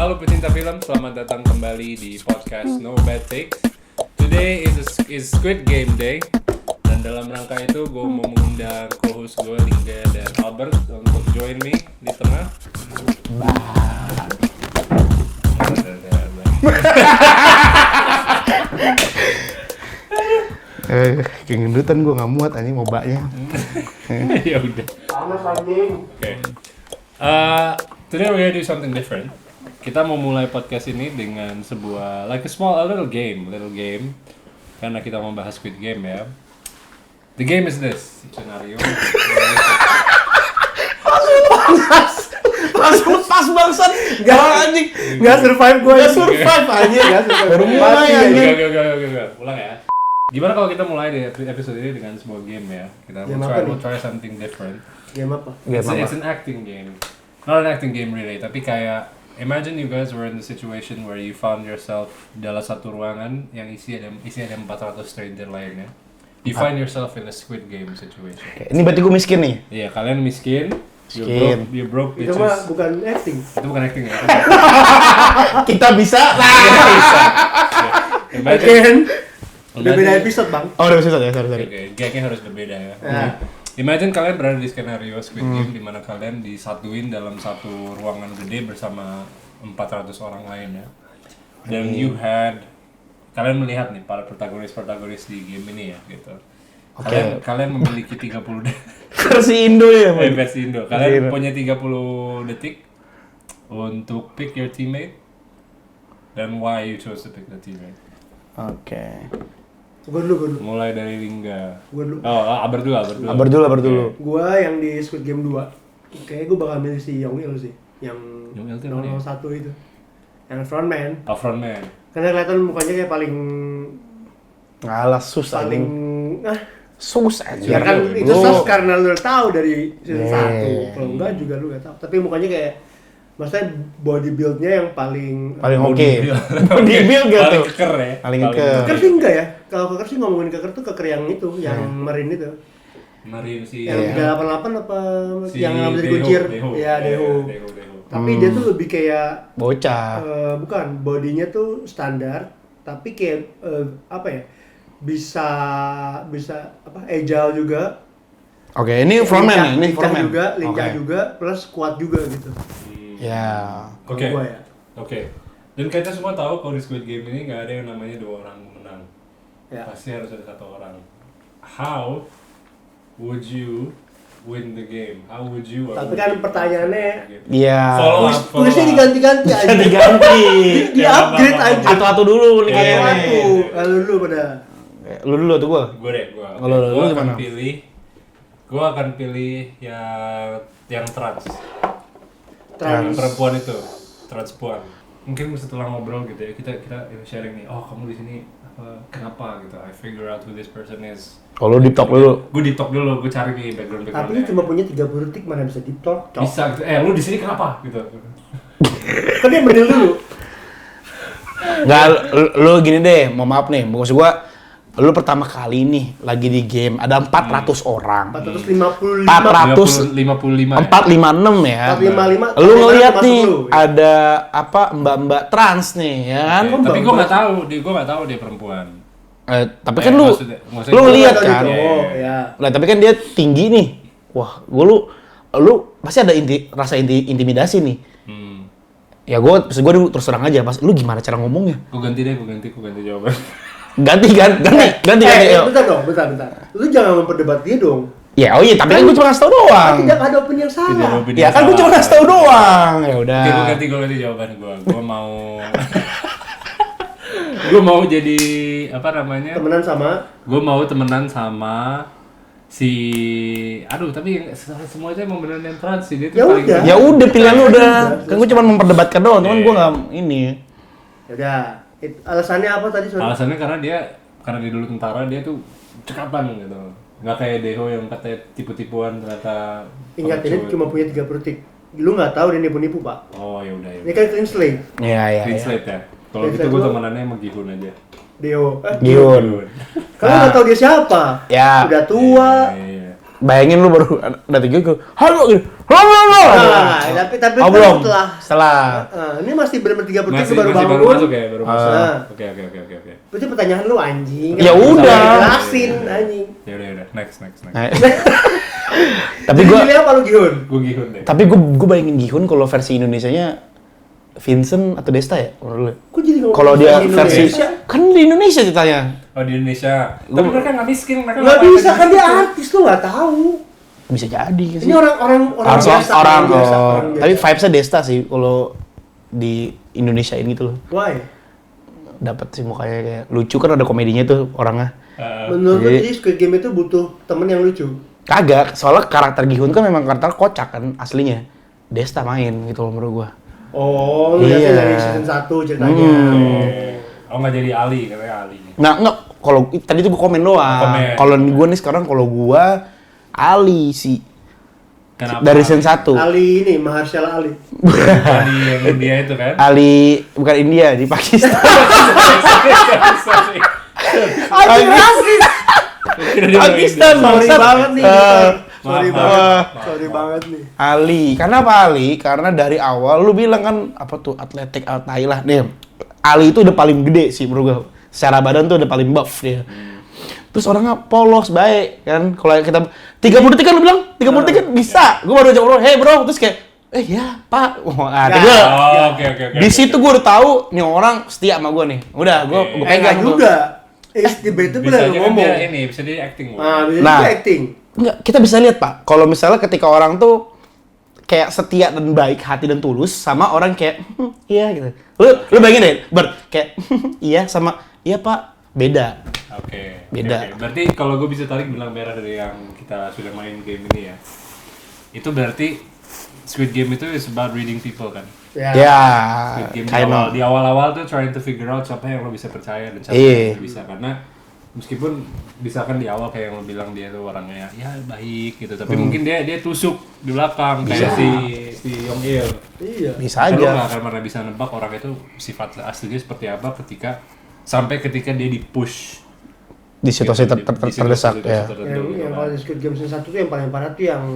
Halo pecinta film, selamat datang kembali di podcast No Bad Takes. Today is Squid Game Day. Dan dalam rangka itu gue mau mengundang co-host gue Lingga dan Albert untuk join me di tengah. Kayak gendutan gue nggak muat anjing mobanya. Ya udah. Oke. Today we're gonna do something different. Kita mau mulai podcast ini dengan sebuah a little game, karena kita mau bahas Squid Game ya. The game is this scenario. Pas bangsat. Gak anjing, gak survive gue. Gak survive anjing. Baru mulai anjing. Gak. Ulang ya. Gimana kalau kita mulai di episode ini dengan sebuah game ya? Kita we'll try something different. Game apa? It's an acting game. Not an acting game really, tapi kayak imagine you guys were in the situation where you found yourself dalam satu ruangan yang isi ada 400 stranger lainnya. You find yourself in a Squid Game situation. Ini berarti gue miskin nih. Iya, kalian miskin. You broke bitches. Itu mah bukan acting. Itu bukan acting ya. Kita bisa. Again. Udah beda episode bang. Oh udah bisa ya, sorry. Oke, kayaknya harus berbeda ya. Imagine kalian berada di skenario Squid Game di mana kalian disatuin dalam satu ruangan gede bersama 400 orang lainnya. Dan kalian melihat nih para protagonis di game ini ya gitu. Kalian memiliki 30 versi Indo ya. versi Indo. Kalian punya 30 detik untuk pick your teammate dan why you chose to pick the teammate. Oke. Gue dulu. Mulai dari Lingga. Gue dulu. Oh, Albert Okay. dulu. Gue yang di Squid Game 2. Kayaknya gue bakal milih si Yong-il sih. Yang 001 itu. Yang frontman. Oh, frontman. Karena kelihatan mukanya kayak paling susah. Susah aja. Ya kan itu sus karena lu tahu dari season 1. Kalau enggak juga lu gak tahu. Tapi mukanya kayak maksudnya body build-nya yang paling oke. Body build gitu. Paling keker ya. Paling keker. keker sih enggak ya? Kalau keker sih ngomongin keker tuh keker yang itu, yang Marine itu. Marine sih. Yang 388 apa yang bisa dikuncir? Iya, Deho. Tapi dia tuh lebih kayak bocah. Bukan, bodinya tuh standar, tapi kayak apa ya? Bisa agile juga. Oke, ini frontman nih, ini frontman. Lincah juga, plus kuat juga gitu. Ya. Oke. Dan kita semua tahu kalau di Squid Game ini nggak ada yang namanya 2 orang menang. Ya. Pasti harus ada 1 orang. How would you win the game? How would you? Tapi kan pertanyaannya, iya. tulisnya diganti-ganti aja. Di-upgrade aja. Atau dulu nih kayaknya. Lalu dulu pada. Lu dulu tuh gua. Gue Lu gimana? Gue akan pilih yang trans. Trans. Perempuan itu, transpuan. Mungkin setelah ngobrol gitu ya, kita sharing nih. Oh, kamu di sini kenapa gitu? I figure out who this person is. Oh, lu deep talk dulu. Gue deep talk dulu, gue cari nih background. Tapi cuma punya 30 detik, mana bisa deep talk? Bisa gitu. Lu di sini kenapa gitu? Kan dia bener dulu. Enggak, lu gini deh, mau maaf nih, maksud gua lu pertama kali nih lagi di game ada 400 orang. 455. 455. 456 ya. 455. Lu ngeliat nih ada apa mbak-mbak trans nih ya kan? Tapi gue nggak tahu dia perempuan. Tapi kan lu ngeliat kan? Lah tapi kan dia tinggi nih. Wah, lu pasti ada rasa intimidasi nih. Ya gue terus terang aja, pas lu gimana cara ngomongnya? Gue ganti jawaban. Ganti. Bentar. Lu jangan memperdebat dia dong. Ya, tapi kan gue cuma ngasih tau doang. Tidak ada opini yang salah. Ya kan gue cuma ngasih tau doang. Ya udah. Gue ganti jawaban gue. Gue mau jadi apa namanya? Gue mau temenan sama si tapi semua itu emang beneran yang trans sih, dia tuh paling. Ya udah pilihan lu udah. Kan gue cuma memperdebatkan doang, cuman gue enggak ini. Ya udah. Alasannya apa tadi? Alasannya karena dia dulu tentara, dia tuh cekatan gitu. Nggak kayak Deho yang katanya tipu-tipuan ternyata. Ingat, ini cuma punya 30 detik. Lu nggak tahu dia nipu-nipu, Pak. Oh, ya udah. Ini kan clean slate. Iya. Clean slate ya. Kalau gitu gue temenannya sama Gihun aja. Gihun. Kalau nggak tahu dia siapa? Ya. Udah tua. Iya. Bayangin lu baru datang gitu. Halo. Tapi oh, belum. setelah. Ini masih benar-benar 30 detik baru bangun. Baru masuk ya, baru masuk. Oke. Berarti pertanyaan lu anjing. Ya udah. Jelasin anjing. Ya udah. Next. Tapi gua pilih apa lu Gihun? Gua Gihun deh. Tapi gua bayangin Gihun kalau versi Indonesianya Vincent atau Desta ya? Kalau dia versi kan di Indonesia ceritanya. Oh di Indonesia. Tapi mereka nggak miskin, mereka nggak bisa kan dia artis lu nggak tahu. Bisa jadi sih. Ini orang biasa. Tapi vibes-nya Desta sih kalau di Indonesia ini gitu loh. Why? Dapat sih mukanya kayak lucu kan ada komedinya tuh orangnya. Menurut jadi Squid Game itu butuh temen yang lucu. Kagak, soalnya karakter Gihun kan memang karakter kocak kan aslinya. Desta main gitu loh menurut gua. Oh, lu lihatnya dari season 1 ceritanya. Oh nggak jadi Ali, katanya Ali. Nah, enggak. Kalau tadi tuh gua komen doang. Kalau gua nih sekarang kalau gua Ali sih. Kenapa? Dari season 1. Ali ini, Mahershala Ali. Ali yang India itu kan? Ali bukan India, di Pakistan. Ali rasis. Pakistan, Sorry banget nih. Sorry banget nih. Ali. Kenapa Ali? Karena dari awal lu bilang kan apa tuh atletik altai lah. Nih, Ali itu udah paling gede sih menurut gua. Secara badan tuh udah paling buff dia. Terus orangnya polos, baik kan. Kalau kita 30 detik kan lu bilang, 30 detik kan bisa. Gua baru jawab, "Hey bro," terus kayak, ya Pak. Oke. Di situ gua udah tahu nih orang setia sama gua nih. Udah, gua pegang juga. Tiba-tiba udah ngomong. Bisa dia acting. Bisa dia acting. Enggak, kita bisa lihat Pak. Kalau misalnya ketika orang tuh kayak setia dan baik hati dan tulus sama orang kayak iya gitu. Lu bayangin deh, kayak iya sama iya Pak, beda. Oke. Beda. Berarti kalau gue bisa tarik benang merah dari yang kita sudah main game ini ya. Itu berarti Squid Game itu is about reading people kan? Ya. Squid Game di awal-awal tuh trying to figure out siapa yang lo bisa percaya dan siapa yang lo bisa, karena meskipun misalkan di awal kayak yang lo bilang dia tuh orangnya ya baik gitu, tapi mungkin dia tusuk di belakang kayak si Yong Il. Iya. Bisa aja. Lo nggak akan pernah bisa nebak orang itu sifat aslinya seperti apa ketika dia di-push di situasi terdesak ya. Yang kalau di Squid Game season 1 tuh yang paling parah tuh yang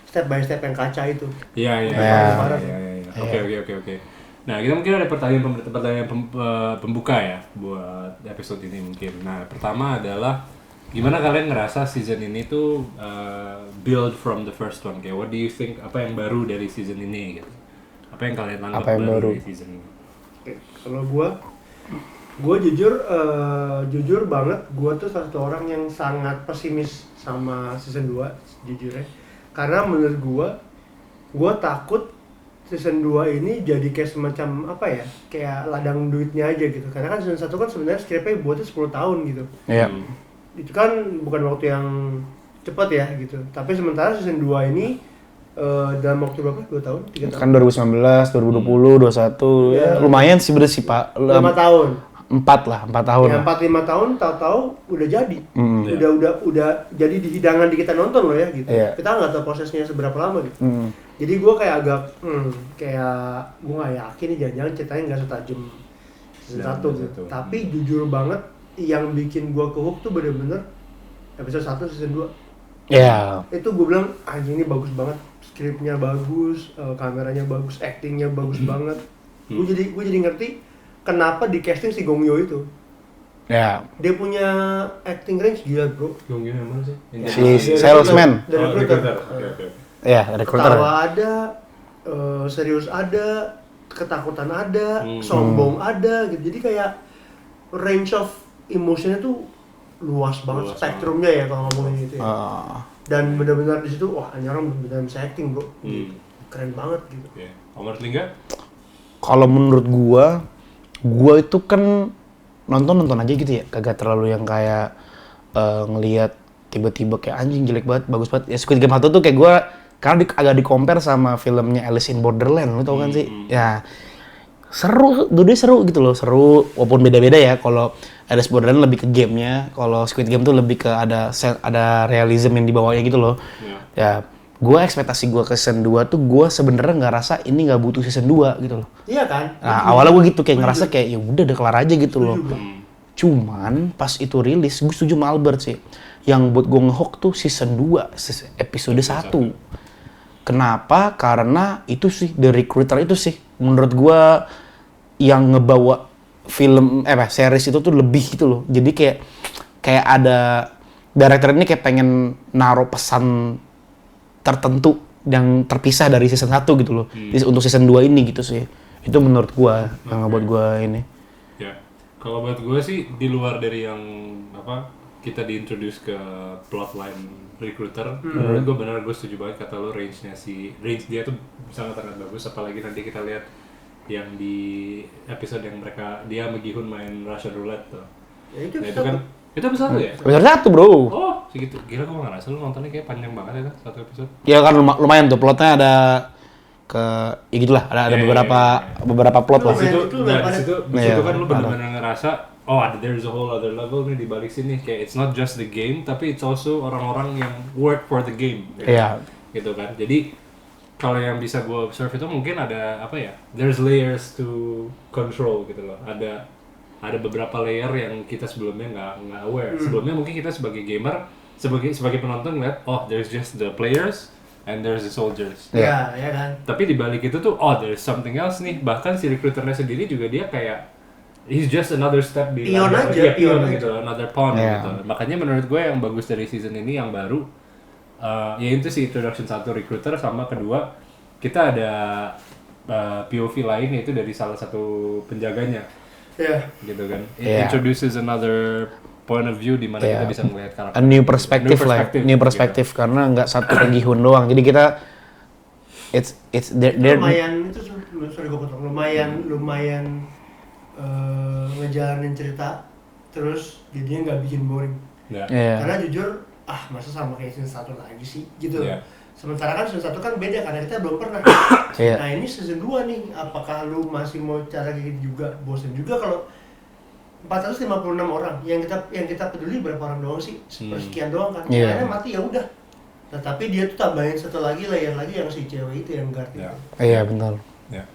step by step yang kaca itu. Iya. Oke. Nah, kita mungkin ada pertanyaan pembuka ya buat episode ini mungkin. Nah, pertama adalah gimana kalian ngerasa season ini tuh build from the first one? Kayak what do you think, apa yang baru dari season ini gitu? Apa yang kalian anggap baru dari season ini? Oke, kalau gue jujur banget, gue tuh salah satu orang yang sangat pesimis sama season 2 jujurnya. Karena menurut gue takut season 2 ini jadi kayak semacam apa ya, kayak ladang duitnya aja gitu. Karena kan season 1 kan sebenarnya skripnya buatnya 10 tahun gitu. Iya. Itu kan bukan waktu yang cepat ya gitu. Tapi sementara season 2 ini dalam waktu berapa? 2 tahun? 3 tahun? Kan 2019, 2020, 21 ya. Lumayan sih bersih Pak. 5 tahun. 4 tahun. Ya 4-5 tahun tahu-tahu udah jadi. Udah jadi di hidangan di kita nonton loh ya gitu. Yeah. Kita nggak tahu prosesnya seberapa lama gitu. Jadi gue kayak agak kayak gue nggak yakin nih jangan-jangan ceritanya nggak setajam season 1 gitu. Tapi jujur banget yang bikin gue kehook tuh bener-bener episode 1 season 2. Iya. Itu gue bilang anjing ini bagus banget, skripnya bagus, kameranya bagus, actingnya bagus banget. Gue jadi ngerti kenapa di casting si Gong Yoo itu. Ya. Dia punya acting range gila bro. Gong Yoo yang mana sih? Si salesman. Dari recruiter. Iya, recruiter. Tawa ada, serius ada, ketakutan ada, sombong ada gitu. Jadi kayak range of emotionnya tuh luas banget, spektrumnya ya kalau ngomongin gitu ya. Dan benar-benar di situ wah ini orang benar-benar bisa acting bro. Keren banget gitu. Omar Lingga? Kalau menurut gua itu kan nonton aja gitu ya, kagak terlalu yang kayak ngelihat tiba-tiba kayak anjing jelek banget, bagus banget. Ya Squid Game 1 tuh kayak gua karena agak di-compare sama filmnya Alice in Borderland, lu tau kan sih? Ya seru, dua-duanya seru gitu loh, seru walaupun beda-beda ya. Kalau Alice in Borderland lebih ke gamenya, kalau Squid Game tuh lebih ke ada realism yang dibawanya gitu loh. Ya gua ekspektasi gua ke season 2 tuh gua sebenarnya nggak rasa ini nggak butuh season 2 gitu loh. Iya kan? Nah, awalnya gua gitu kayak ngerasa kayak ya udah kelar aja gitu loh. Cuman pas itu rilis gua setuju sama Albert sih. Yang buat gua ngehook tuh season 2, episode 1. Kenapa? Karena itu sih, The Recruiter itu sih menurut gua yang ngebawa film series itu tuh lebih gitu loh. Jadi kayak ada director ini kayak pengen naruh pesan tertentu yang terpisah dari season 1 gitu loh. Untuk season 2 ini gitu sih. Itu menurut gua yang ngebuat gua ini. Ya. Kalau buat gua sih di luar dari yang kita diintroduce ke plotline Recruiter, menurut gue benar, gue setuju banget kata lo, range dia tuh sangat bagus, apalagi nanti kita lihat yang di episode yang dia sama Gi-hun main Russian Roulette tuh. Ya, itu kan itu episode ya? Episode 1 bro. Oh segitu, gila gue nggak ngerasa lu nontonnya kayak panjang banget ya kan satu episode. Ya kan lumayan tuh, plotnya ada ya gitulah, ada beberapa plot lah. Di situ kan lu benar-benar ngerasa there's a whole other level nih di balik sini, kayak it's not just the game tapi it's also orang-orang yang work for the game. Iya. Gitu kan. Jadi kalau yang bisa gue observe itu mungkin ada there's layers to control gitu loh. Ada beberapa layer yang kita sebelumnya nggak aware. Sebelumnya mungkin kita sebagai gamer, sebagai penonton ngeliat there's just the players and there's the soldiers. Iya, ya kan. Tapi di balik itu tuh there's something else nih. Bahkan si recruiternya sendiri juga dia kayak he's just another step di pion aja gitu, another pawn gitu. Makanya menurut gue yang bagus dari season ini yang baru yaitu si introduction 1 recruiter, sama kedua kita ada POV lain yaitu dari salah satu penjaganya. Iya. Gitu kan. It introduces another point of view di mana kita bisa melihat karakter. A new perspective gitu. Karena nggak satu Gi-hun doang. Jadi kita lumayan itu sorry gue potong. Lumayan ngejalanin cerita terus jadinya nggak bikin boring. Karena jujur masa sama kayak season 1 lagi sih gitu. Sementara kan season 1 kan beda karena kita belum pernah. Nah ini season 2 nih, apakah lu masih mau cara kayak gitu juga? Bosen juga kalau 456 orang yang kita peduli berapa orang doang sih? Sepersekian doang kan. Karena mati ya udah. Nah, tapi dia tuh tambahin satu lagi layer lagi yang si cewek itu yang guard. Iya benar. Ya.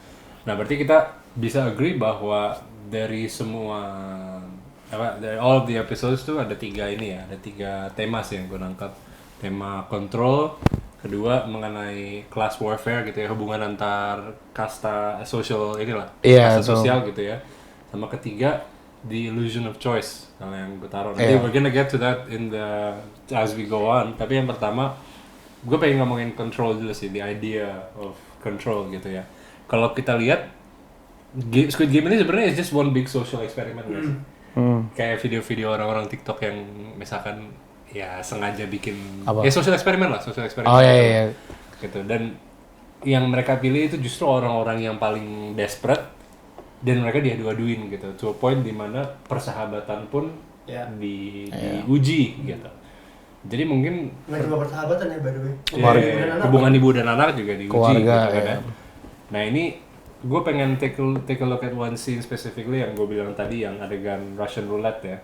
Nah berarti kita bisa agree bahwa dari semua dari all of the episodes tuh ada 3 tema sih yang gue nangkap. Tema control, kedua mengenai class warfare gitu ya, hubungan antar kasta social kasta sosial gitu ya. Sama ketiga the illusion of choice, kalau yang gue taruh. Nanti we're gonna get to that as we go on. Tapi yang pertama gue pengen ngomongin control dulu sih, the idea of control gitu ya. Kalau kita lihat Squid Game ini sebenarnya is just one big social experiment guys. Kayak video-video orang-orang TikTok yang misalkan ya sengaja bikin social experiment lah, iya. Gitu. Dan yang mereka pilih itu justru orang-orang yang paling desperate dan mereka diadu-aduin gitu. To a point di mana persahabatan pun diuji gitu. Jadi mungkin nggak cuma persahabatan ya by the way. Hubungan ibu dan anak juga diuji keluarga, gitu kan. Nah ini gue pengen take a look at one scene specifically yang gue bilang tadi, yang adegan Russian Roulette ya.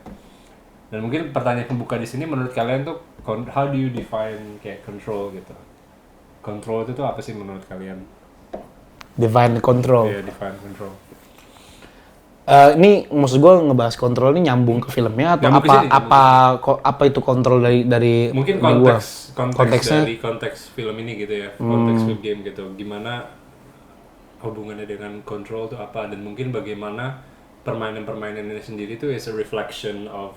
Dan mungkin pertanyaan pembuka di sini, menurut kalian tuh how do you define kayak control gitu? Control itu tuh apa sih menurut kalian? Define control. Iya, define control. Ini maksud gue ngebahas kontrol ini nyambung ke filmnya atau apa itu kontrol dari mungkin konteksnya dari konteks film ini gitu ya, konteks Squid Game gitu, gimana hubungannya dengan control itu apa, dan mungkin bagaimana permainan ini sendiri itu is a reflection of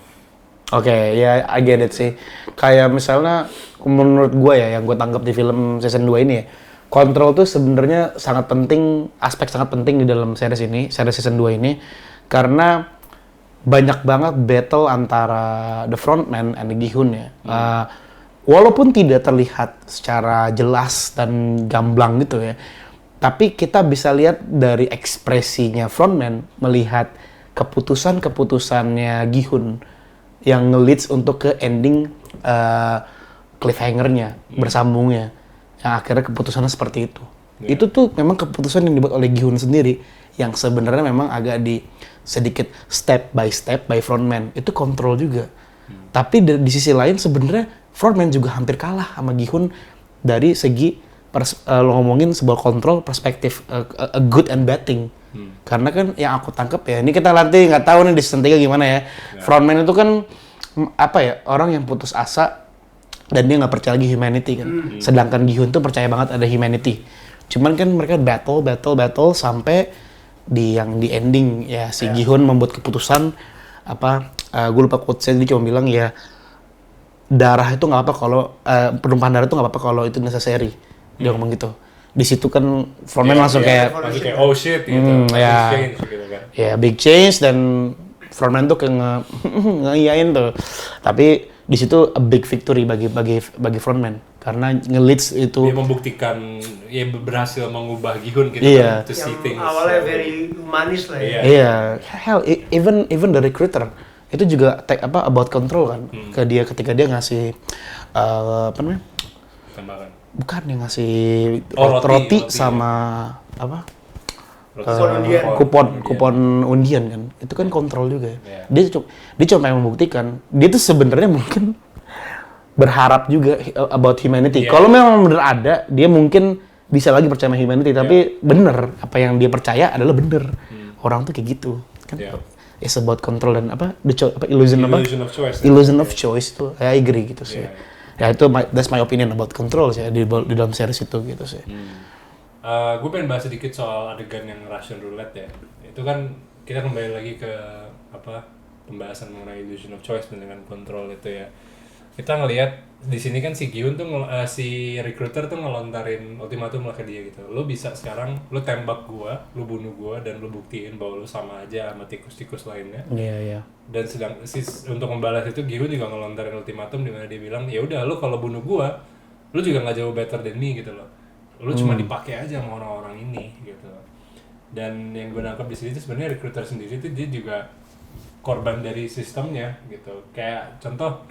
I get it sih. Kayak misalnya menurut gue ya, yang gue tangkap di film season 2 ini ya, kontrol tuh sebenarnya sangat penting, aspek sangat penting di dalam series season 2 ini, karena banyak banget battle antara the frontman and the Gi-hun ya. Walaupun tidak terlihat secara jelas dan gamblang gitu ya, tapi kita bisa lihat dari ekspresinya frontman melihat keputusannya Gi-hun yang nge-leads untuk ke ending cliffhanger-nya, bersambungnya. Yang akhirnya keputusannya seperti itu. Itu tuh memang keputusan yang dibuat oleh Gi-hun sendiri, yang sebenarnya memang agak sedikit step by frontman. Itu kontrol juga. Tapi di sisi lain sebenarnya frontman juga hampir kalah sama Gi-hun dari segi lo ngomongin sebuah kontrol perspektif a good and bad thing. Karena kan yang aku tangkap ya, ini kita nanti nggak tahu nih di season 3 gimana ya. Frontman itu kan orang yang putus asa dan dia nggak percaya lagi humanity kan. Sedangkan Gi-hun tuh percaya banget ada humanity. Cuman kan mereka battle sampai di ending ya si Gi-hun membuat keputusan gue lupa quotes-nya, dia cuma bilang ya darah itu nggak apa kalau penumpahan darah itu nggak apa kalau itu necessary. Dia ngomong gitu. Di situ kan frontman langsung kayak oh shit gitu. Ya. Change gitu kan. Ya big change, dan frontman tuh kayak ngeiyain tuh. Tapi di situ a big victory bagi frontman karena nge-leads itu. Dia membuktikan, ya berhasil mengubah Gi-hun gitu Iya. to see Yang things. awalnya very manis lah ya. Iya, hell even the recruiter itu juga about control kan ke dia ketika dia ngasih apa namanya? Tembakan. Bukan, yang ngasih roti sama apa? Kupon Kupon undian kan. Itu kan kontrol juga. Yeah. Dia cuma pengen membuktikan. Dia tuh sebenarnya mungkin berharap juga about humanity. Yeah. Kalau memang bener ada, dia mungkin bisa lagi percaya sama humanity, tapi bener apa yang dia percaya adalah bener. Orang tuh kayak gitu kan. Yeah. It's about control dan illusion of choice. Illusion of choice tuh. I agree gitu sih. Yeah. Ya itu that's my opinion about control sih di dalam series itu gitu sih. Gue pengen bahas sedikit soal adegan yang Russian roulette ya. Itu kan kita kembali lagi ke pembahasan mengenai illusion of choice dengan control itu ya. Kita ngelihat di sini kan si Gi-hun tuh si recruiter tuh ngelontarin ultimatum lah ke dia gitu. Lu bisa sekarang lu tembak gua, lu bunuh gua, dan lu buktiin bahwa lu sama aja sama tikus-tikus lainnya. Iya. Dan untuk membalas itu Gi-hun juga ngelontarin ultimatum di mana dia bilang, ya udah lu kalau bunuh gua, lu juga nggak jauh better than me gitu loh. Lu cuma dipakai aja sama orang-orang ini gitu. Dan yang gue nangkap di sini tuh sebenarnya recruiter sendiri tuh dia juga korban dari sistemnya gitu. Kayak contoh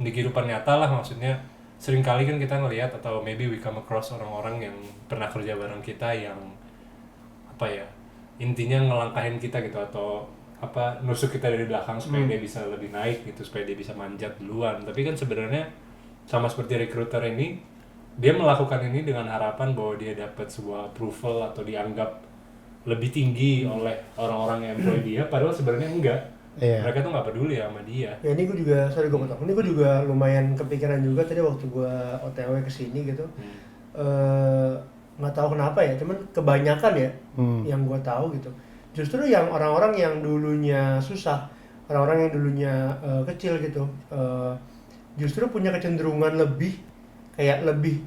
di kehidupan nyata lah, maksudnya sering kali kan kita ngelihat atau maybe we come across orang-orang yang pernah kerja bareng kita yang intinya ngelangkahin kita gitu, atau nusuk kita dari belakang supaya dia bisa lebih naik gitu, supaya dia bisa manjat duluan. Tapi kan sebenarnya sama seperti recruiter ini, dia melakukan ini dengan harapan bahwa dia dapat sebuah approval atau dianggap lebih tinggi oleh orang-orang yang employ dia, padahal sebenarnya enggak. Iya. Mereka tuh nggak peduli sama dia. Ya ini gue juga, ini gue juga lumayan kepikiran juga tadi waktu gue OTW kesini gitu. Nggak tahu kenapa ya, cuman kebanyakan ya yang gue tahu gitu. Justru yang orang-orang yang dulunya susah, orang-orang yang dulunya kecil gitu, justru punya kecenderungan lebih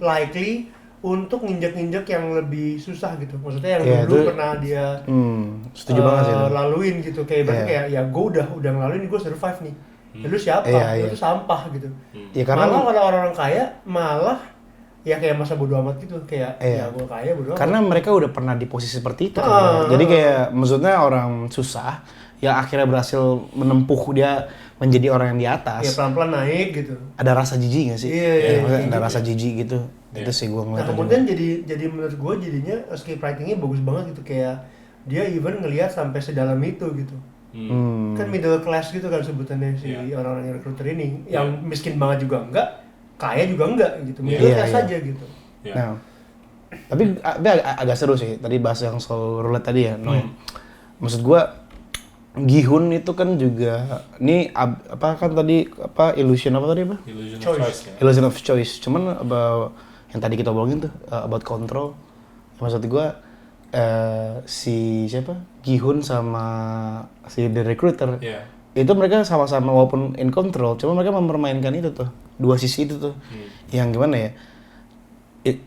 likely untuk nginjek-nginjek yang lebih susah gitu. Maksudnya yang dulu pernah dia setuju banget sih itu. laluin gitu. Kayak berarti kayak ya gue udah ngelaluin, gue survive nih. Lu siapa? Lu tuh sampah gitu. Ya, karena malah kalau orang kaya malah ya kayak masa bodo amat gitu, kayak ya gue kaya bodo amat. Karena mereka udah pernah di posisi seperti itu kan. Jadi kayak maksudnya orang susah yang akhirnya berhasil menempuh dia menjadi orang yang di atas. Ya pelan-pelan naik gitu. Ada rasa jijik nggak sih? Iya, ada rasa jijik gitu. Itu sih gue ngeliat. Nah kemudian jadi menurut gue jadinya script writingnya bagus banget gitu, kayak dia even ngelihat sampai sedalam itu gitu. Kan middle class gitu kan sebutannya si orang-orang yang recruiter ini, yang miskin banget juga enggak, kaya juga enggak gitu, middle class aja gitu. Nah, tapi agak seru sih tadi bahas yang soal roulette tadi ya, maksud gue Gi-hun itu kan juga ini kan tadi illusion apa? Illusion of choice. Illusion of choice. Cuman yang tadi kita omongin tuh about control. Maksud gue si siapa? Gi-hun sama si the recruiter. Yeah. Itu mereka sama-sama walaupun in control, cuma mereka mempermainkan itu tuh. Dua sisi itu tuh. Yang gimana ya?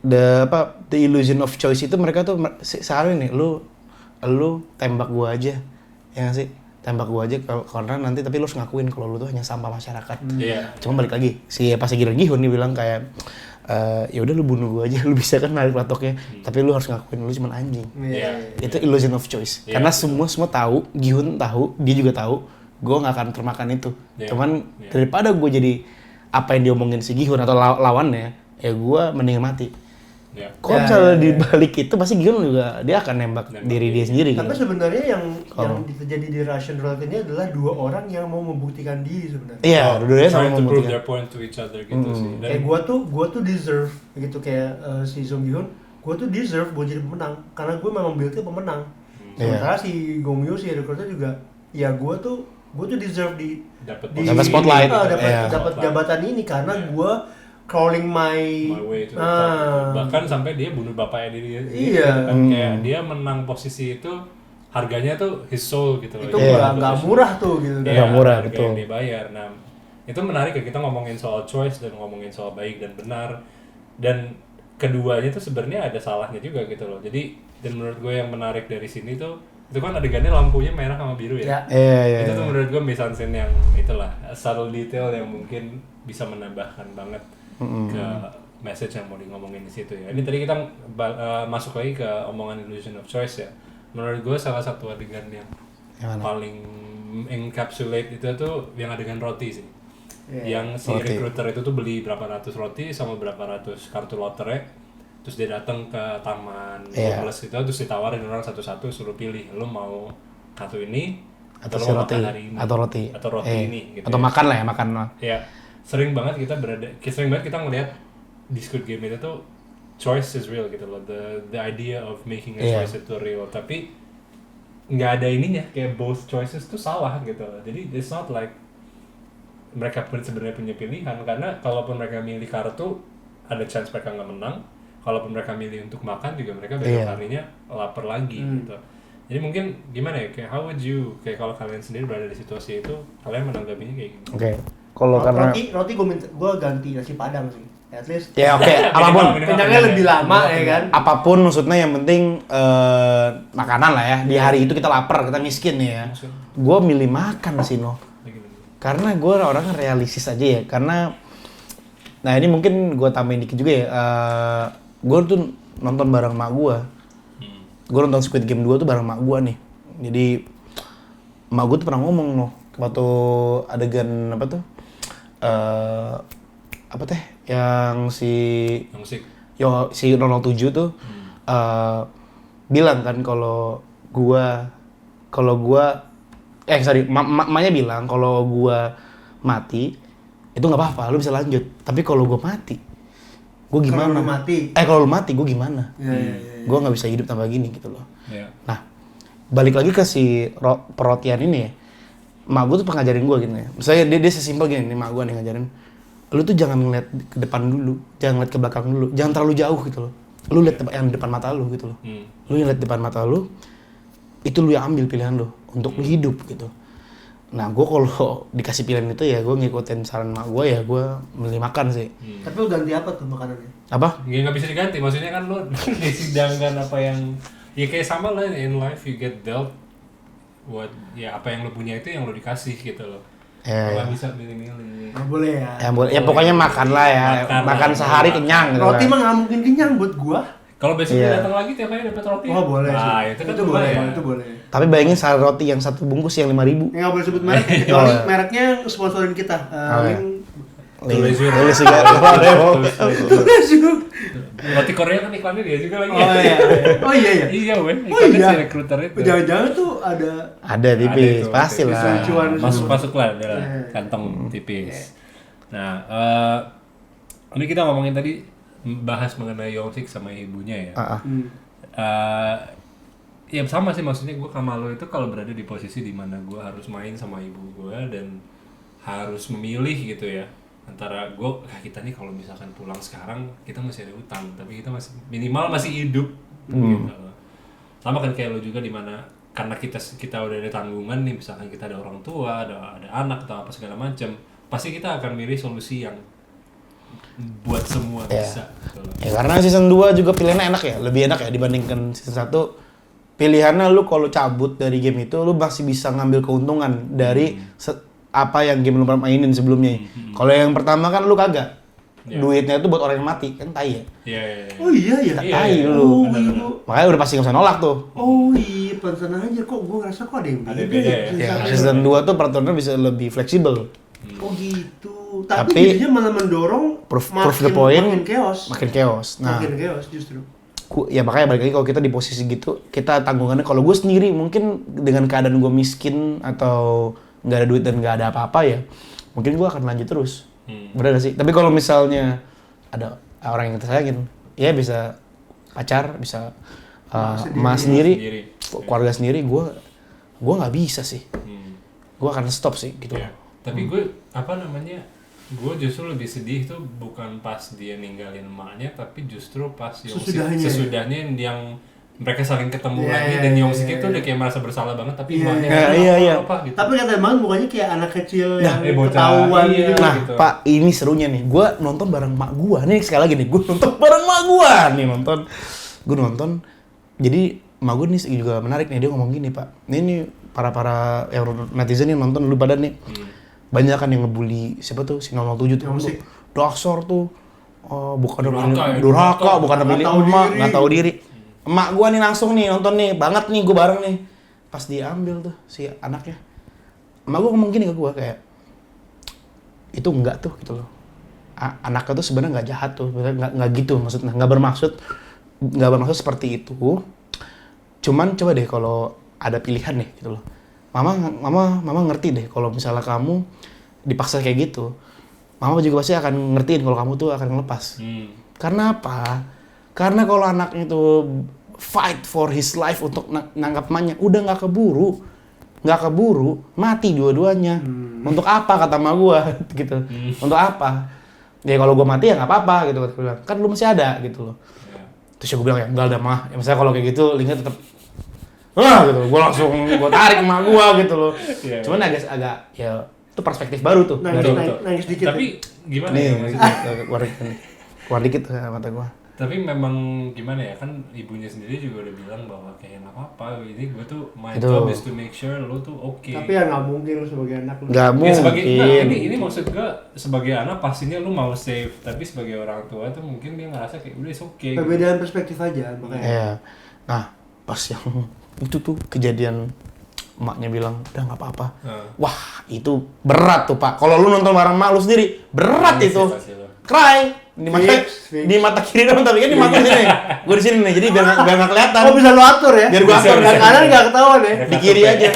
The illusion of choice itu mereka tuh sekarang nih lu tembak gua aja. Ya gak sih? Tembak gua aja karena nanti tapi lu harus ngakuin kalau lu tuh hanya sampah masyarakat. Cuma balik lagi pas Gi-hun dia bilang kayak ya udah lu bunuh gua aja, lu bisa kan narik platoknya, tapi lu harus ngakuin lu cuma anjing. Itu illusion of choice. Karena semua tahu, Gi-hun tahu, dia juga tahu, gua nggak akan termakan itu. Cuman daripada gua jadi apa yang diomongin si Gi-hun atau lawannya, ya gua mending mati. Kalau misalnya di balik itu pasti Gi-hun juga dia akan nembak diri dia sendiri. Tapi sebenarnya yang terjadi di Russian roulette ini adalah dua orang yang mau membuktikan diri sebenarnya. Iya, dua-duanya sama trying to prove membuktikan. their point to each other gitu sih. Dan Kayak gua tuh deserve gitu, kayak si Song Gi-hun, gua tuh deserve buat jadi pemenang karena gua memang build-nya pemenang. Sementara si Gong Yoo si recruiter juga, ya gua tuh deserve di dapat spotlight. dapat jabatan ini karena gua crawling my way to the top gitu. Bahkan sampai dia bunuh bapaknya dia. Iya. Kan kayak dia menang posisi itu harganya tuh his soul gitu loh. Itu nggak murah tuh gitu. Nggak murah, harga betul. yang dia bayar. Nah, itu menarik ya, kita ngomongin soal choice dan ngomongin soal baik dan benar, dan keduanya tuh sebenarnya ada salahnya juga gitu loh. Jadi dan menurut gue yang menarik dari sini tuh itu kan adegannya lampunya merah sama biru ya. Iya. Itu tuh menurut gue mise-en-scene yang itulah subtle detail yang mungkin bisa menambahkan banget ke message yang mau ngomongin di situ ya. Ini tadi kita masuk lagi ke omongan illusion of choice ya. Menurut gue salah satu adegan yang paling encapsulate itu tuh yang adegan roti sih. Yang si recruiter itu tuh beli berapa ratus roti sama berapa ratus kartu lotre, terus dia datang ke taman homeless itu, terus ditawarin orang satu-satu suruh pilih, lu mau kartu ini atau lu si mau roti makan hari ini atau roti ini gitu atau ya. makan lah ya, makan Ya sering banget kita ngelihat di Squid Game itu tuh choice is real gitu loh, the idea of making a choice itu real, tapi nggak ada ininya, kayak both choices tuh salah gitu loh. Jadi it's not like mereka sebenarnya punya pilihan, karena kalaupun mereka milih kartu ada chance mereka nggak menang, kalaupun mereka milih untuk makan juga mereka besok harinya lapar lagi gitu. Jadi mungkin gimana ya, kayak how would you, kayak kalau kalian sendiri berada di situasi itu, kalian menanggapinya kayak gini? Oke. Kalau karena roti gue ganti nasi padang sih. At least. Ya oke, apapun. Kenyangnya lebih lama ya kan. Apapun maksudnya, yang penting makanan lah ya. Di hari itu kita lapar, kita miskin nih ya. Gue milih makan sih karena gue orang realistis aja ya. Karena nah ini mungkin gue tambahin dikit juga ya. Gue tuh nonton bareng mak gue. Gue nonton Squid Game 2 tuh bareng mak gue nih. Jadi mak gue tuh pernah ngomong waktu adegan apa tuh? Apa teh? Yang si 007 tuh bilang kan kalau gua emaknya bilang kalau gua mati itu nggak apa-apa, lu bisa lanjut. Tapi kalau gua mati, gua gimana? Kalau lu mati, gua gimana? Gua nggak bisa hidup tanpa gini gitu loh. Nah, balik lagi ke si perrotian ini ya. Mak gua tuh pernah ngajarin gua gitu ya. Misalnya dia sesimpel gini, mak gua nih ngajarin, lu tuh jangan ngeliat ke depan dulu, jangan ngeliat ke belakang dulu, jangan terlalu jauh gitu loh. Lu lihat yang depan mata lu gitu loh. Lu yang lihat depan mata lu, itu lu yang ambil pilihan lu untuk lu hidup gitu. Nah, gue kalau dikasih pilihan itu ya gue ngikutin saran mak gue, ya gue milih makan sih. Tapi lu ganti apa tuh makanannya? Apa? Ya nggak bisa diganti, maksudnya kan lu disidangkan apa yang ya kayak sama lah in life, you get dealt apa yang lu punya itu yang lu dikasih gitu loh. Nggak bisa milih-milih. Nggak boleh ya. Ya pokoknya makan lah ya. Makan sehari kenyang gitu. Roti mah nggak mungkin kenyang buat gua. Kalau besok dia datang lagi tiap hari dapat roti. Oh boleh sih. Itu kan boleh. ya. Itu boleh. Tapi bayangin satu roti yang satu bungkus yang 5.000. Nggak boleh sebut merek, kecuali mereknya sponsorin kita. Tulis juga. Roti Korea kan iklannya dia juga lagi. Oh iya. Iya weh. Iklannya si recruiter itu. Jangan-jangan tuh ada tipis, pasti lah. Masuk lah kantong tipis. Nah, ini kita ngomongin tadi bahas mengenai Yong-sik sama ibunya ya. Ya sama sih, maksudnya gue sama lo itu kalau berada di posisi dimana gue harus main sama ibu gue dan harus memilih gitu ya, antara kita nih kalau misalkan pulang sekarang kita masih ada utang tapi kita masih minimal masih hidup gitu. Sama kan kayak lo juga dimana karena kita udah ada tanggungan nih, misalkan kita ada orang tua, ada anak atau apa segala macam, pasti kita akan milih solusi yang buat semua bisa gitu. Ya karena season 2 juga pilihannya enak ya, lebih enak ya dibandingkan season 1. Pilihannya lu kalau cabut dari game itu lu masih bisa ngambil keuntungan dari apa yang game lu pernah mainin sebelumnya. Kalau yang pertama kan lu kagak. Duitnya itu buat orang yang mati, kan tai ya. Oh iya ya. Tai dulu. Makanya udah pasti nggak usah nolak tuh. Oh iya, pelan aja kok. Gue ngerasa kok ada yang beda ya. Season 2 tuh peraturannya bisa lebih fleksibel. Oh gitu. Tapi jadinya malah mendorong proof the point makin chaos. Makin chaos. Nah, makin chaos justru. Ya makanya balik lagi, kalau kita di posisi gitu, kita tanggungannya, kalau gue sendiri mungkin dengan keadaan gue miskin atau nggak ada duit dan nggak ada apa-apa ya, mungkin gue akan lanjut terus. Bener gak sih? Tapi kalau misalnya ada orang yang kita sayangin, ya bisa pacar, bisa emak sendiri, keluarga sendiri, gue nggak bisa sih. Gue akan stop sih gitu. Tapi gue Gue justru lebih sedih tuh bukan pas dia ninggalin emaknya, tapi justru pas sesudahnya yang mereka saling ketemu lagi dan Yongsik itu udah kayak merasa bersalah banget, tapi emaknya apa gitu. Tapi kata emang bukannya kayak anak kecil yang ketahuan gitu. Nah, gitu. Pak, ini serunya nih. Gue nonton bareng mak gue nih, sekali lagi nih. Gue nonton bareng mak gue nih Gue nonton. Jadi mak gue nih juga menarik nih, dia ngomong gini, Pak. Ini para yang netizen nih nonton dulu pada nih. Banyak kan yang ngebully siapa tuh si 007 tuh. Dasar tuh bukan durhaka, bukan milih emak, enggak tahu diri. Emak gua nih langsung nih nonton nih, banget nih gua bareng nih. Pas diambil tuh si anaknya. Emak gua ngomong gini ke gua kayak itu enggak tuh gitu loh. Anaknya tuh sebenarnya enggak jahat tuh, enggak gitu maksudnya, enggak bermaksud seperti itu. Cuman coba deh kalau ada pilihan nih gitu loh. Mama ngerti deh kalau misalnya kamu dipaksa kayak gitu. Mama juga pasti akan ngertiin kalau kamu tuh akan ngelepas. Karena apa? Karena kalau anaknya itu fight for his life untuk nangkap emaknya, udah nggak keburu, mati dua-duanya. Untuk apa kata emak gua gitu? Untuk apa? Ya kalau gua mati ya nggak apa-apa gitu, kan lu masih ada gitu loh. Terus gua bilang ya enggak ada mah. Ya misalnya kalau kayak gitu, linknya tetap gitu, gue langsung tarik emak gue gitu loh. Cuman agak ya itu perspektif baru tuh. Nangis dikit. Tapi gimana nih, ya? Keluar dikit mata gue. Tapi memang gimana ya, kan ibunya sendiri juga udah bilang bahwa kayak nggak apa-apa, ini gue tuh my job is to make sure lo tuh oke. Tapi ya nggak mungkin lo sebagai anak lo. Nggak mungkin. Ini maksud gue sebagai anak pastinya lo mau save, tapi sebagai orang tua tuh mungkin dia ngerasa kayak udah oke. Perbedaan perspektif aja makanya. Iya. Nah pas yang itu tuh kejadian emaknya bilang udah nggak apa-apa. Wah itu berat tuh Pak. Kalau lu nonton bareng emak lu sendiri berat itu. Cry di mata kiri dong, tapi kan di mata sini. Gue di sini nih, jadi biar nggak kelihatan. Oh bisa lu atur ya? Biar gue atur. Dan kanan nggak ketahuan ya? Di kiri aja.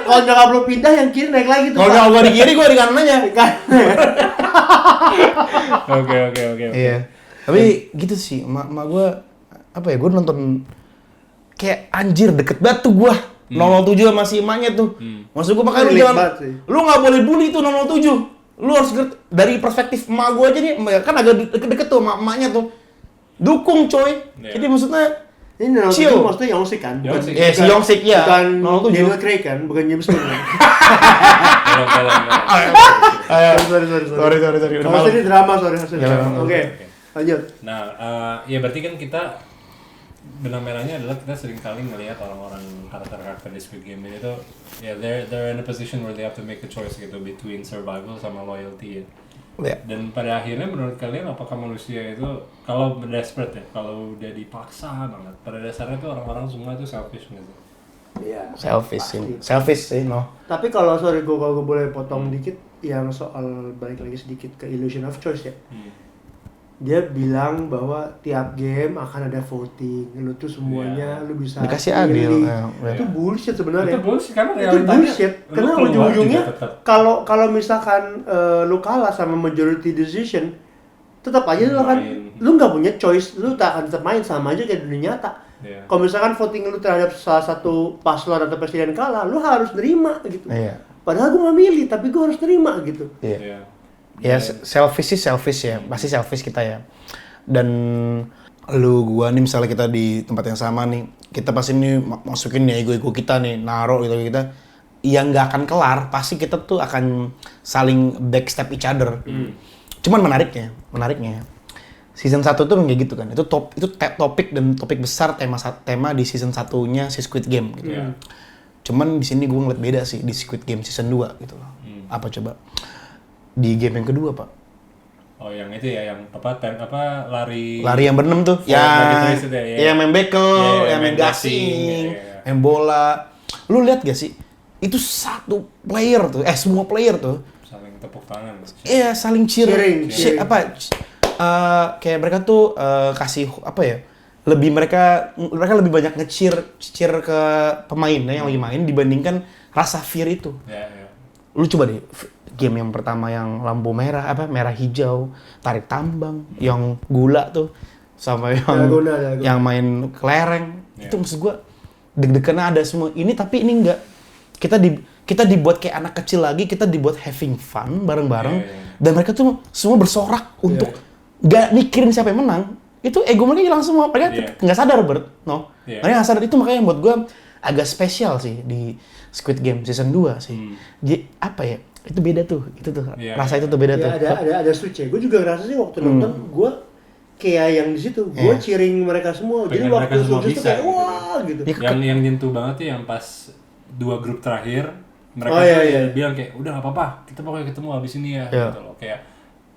Kalau nyokap lu pindah yang kiri naik lagi tuh. Kalau nyokap gue di kiri, gue di kanan aja. Oke. Iya. Tapi gitu sih, emak gue apa ya? Gue nonton kayak anjir deket banget tuh gua 007 sama si emaknya tuh. Maksud gua makanya lu nggak boleh bully tuh 007. Lu harus dari perspektif emak gua aja nih, kan agak deket tuh sama emaknya tuh. Dukung coy. Jadi maksudnya ini 007 maksudnya Yongsik kan? Si Yongsik ya. Bukan 007 Daniel Craig kan? Bukan James Bond. Sorry. Kalau ini drama, sorry. Oke. Lanjut. Nah, ya berarti kan kita benang merahnya adalah kita sering kali ngelihat orang-orang karakter di Squid Game ini tuh ya they're in a position where they have to make a choice gitu between survival sama loyalty ya. Dan pada akhirnya menurut kalian apakah manusia itu kalau desperate ya, kalau udah dipaksa banget, pada dasarnya tuh orang-orang semua itu selfish nggak sih? Iya. Selfish sih no. Tapi kalau gue boleh potong dikit yang soal balik lagi sedikit ke illusion of choice ya. Dia bilang bahwa tiap game akan ada voting, lu tuh semuanya lu bisa dikasih adil. Itu bullshit sebenarnya. Itu bullshit karena itu bullshit. Karena ujung-ujungnya kalau misalkan lu kalah sama majority decision, tetap aja lu nggak punya choice, lu tak akan tetap main sama aja kayak dunia nyata. Kalau misalkan voting lu terhadap salah satu paslon atau presiden kalah, lu harus nerima gitu. Padahal gue nggak milih, tapi gue harus nerima gitu. Ya selfish ya, pasti selfish kita ya. Dan gua nih misalnya kita di tempat yang sama nih, kita pasti nih masukin nih ego kita nih, naruh gitu kita, yang nggak akan kelar, pasti kita tuh akan saling backstep each other. Cuman menariknya, season 1 tuh kayak gitu kan, itu topik besar tema di season 1-nya si Squid Game gitu. Cuman di sini gua ngeliat beda sih di Squid Game season 2 gitu loh. Apa coba? Di game yang kedua Pak. Oh yang itu ya, yang lari yang berenam tuh, yang main bekel, yang main gasing, main bola. Lu lihat gak sih? Itu satu player tuh, semua player tuh saling tepuk tangan. Iya, saling cheering. Kayak mereka tuh kasih apa ya? Mereka lebih banyak nge-cheer ke pemainnya yang lagi main dibandingkan rasa fear itu. Lu coba deh game yang pertama yang lampu merah merah hijau, tarik tambang, yang gula tuh sama yang main kelereng. Itu maksud gua deg-degannya ada semua. Ini tapi ini enggak. kita dibuat kayak anak kecil lagi, kita dibuat having fun bareng-bareng, dan mereka tuh semua bersorak untuk gak mikirin siapa yang menang. Itu ego mereka hilang semua, padahal nggak sadar mereka nggak sadar. Itu makanya buat gue agak spesial sih di Squid Game season 2 sih. Apa ya? Itu beda tuh, rasa itu tuh beda tuh. Ada switch ya. Gue juga ngerasa sih waktu nonton, gue kayak yang di situ, gue cheering mereka semua. Jadi waktu switch itu kayak wah gitu. Yang nyentuh banget tuh yang pas 2 grup terakhir mereka bilang kayak udah nggak apa-apa, kita pokoknya ketemu abis ini ya. Gitu loh. Kayak